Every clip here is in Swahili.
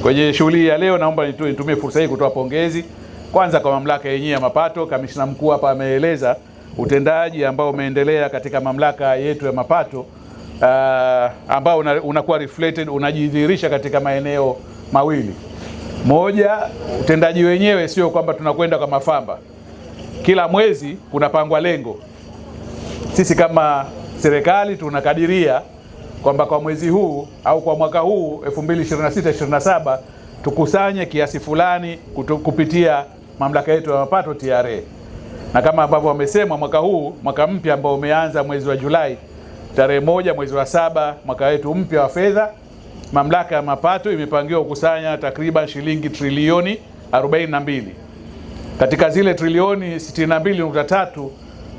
Kwenye shughuli ya leo, naomba nitumie fursa hii kutoa pongezi kwanza kwa mamlaka yenyewe ya mapato. Kamishna mkuu hapa ameeleza utendaji ambao umeendelea katika mamlaka yetu ya mapato ambao unakuwa reflected, unajidhihirisha katika maeneo mawili. Moja, utendaji wenyewe sio kwamba tunakwenda kwa mafamba. Kila mwezi kunapangwa lengo. Sisi kama serikali tunakadiria kwamba kwa mwezi huu au kwa mwaka huu 2026-27 tukusanye kiasi fulani kupitia mamlaka yetu ya mapato TRA. Na kama ambavyo wamesema, mwaka huu, mwaka mpya ambao umeanza mwezi wa Julai tarehe 1 mwezi wa 7, mwaka wetu mpya wa fedha, mamlaka ya mapato imepangiwa kukusanya takriban shilingi trilioni 42. Katika zile trilioni 62.3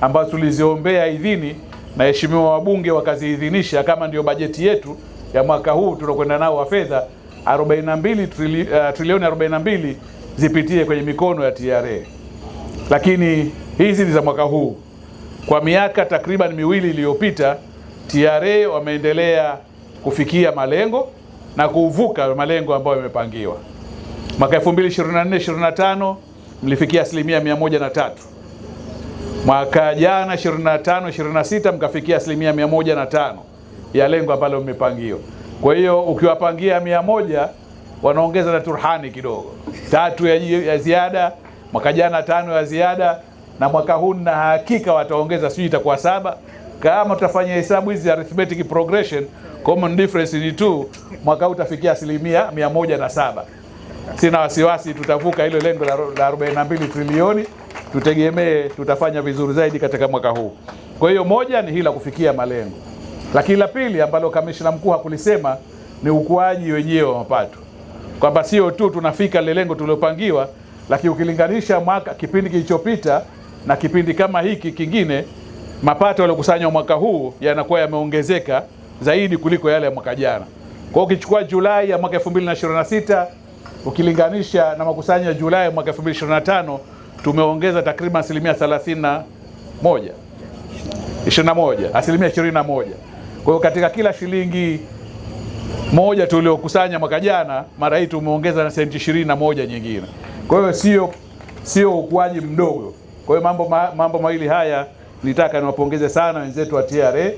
ambazo tuliziombea idhini na heshimiwa wabunge wakaziidhinisha kama ndio bajeti yetu ya mwaka huu tunakwenda nao wa fedha, 42 trilioni 42 zipitie kwenye mikono ya TRA. Lakini hizi ni za mwaka huu. Kwa miaka takriban miwili iliyopita, TRA wameendelea kufikia malengo na kuvuka malengo ambayo yamepangiwa. Mwaka 2024-25 mlifikia 103%. Mwaka jana 25-26 mkafikia 105% ya lengo ambalo mmepangiwa. Kwa hiyo ukiwapangia 100 wanaongeza na turhani kidogo, 3 ya ziada, mwaka jana 5 ya ziada, na mwaka huu na hakika wataongeza, sijui itakuwa 7. Kama tutafanya hesabu hizi arithmetic progression, common difference ni 2, mwaka huu utafikia 107%. Sina wasiwasi tutavuka hilo lengo la 42 trilioni. Tutegemee tutafanya vizuri zaidi katika mwaka huu. Kwa hiyo moja ni hila kufikia malengo. Lakini la pili ambalo kamishna mkuu hakulisema ni ukuaji wenyewe wa mapato. Kwamba sio tu tunafika ile lengo tulilopangiwa, lakini ukilinganisha kipindi kilichopita na kipindi kama hiki kingine, mapato yaliyokusanywa mwaka huu yanakuwa yameongezeka zaidi kuliko yale ya mwaka jana. Kwa hiyo ukichukua Julai ya mwaka 2026 ukilinganisha na makusanyo ya Julai mwaka 2025, tumeongeza takriban 21%. 21%. Kwa hiyo katika kila shilingi moja tuliokusanya mwaka jana, mara hii tumeongeza na senti 21 nyingine. Kwa hiyo sio ukuaji mdogo. Kwa hiyo mambo mawili haya nitaka niwapongeze sana wenzetu wa TRA.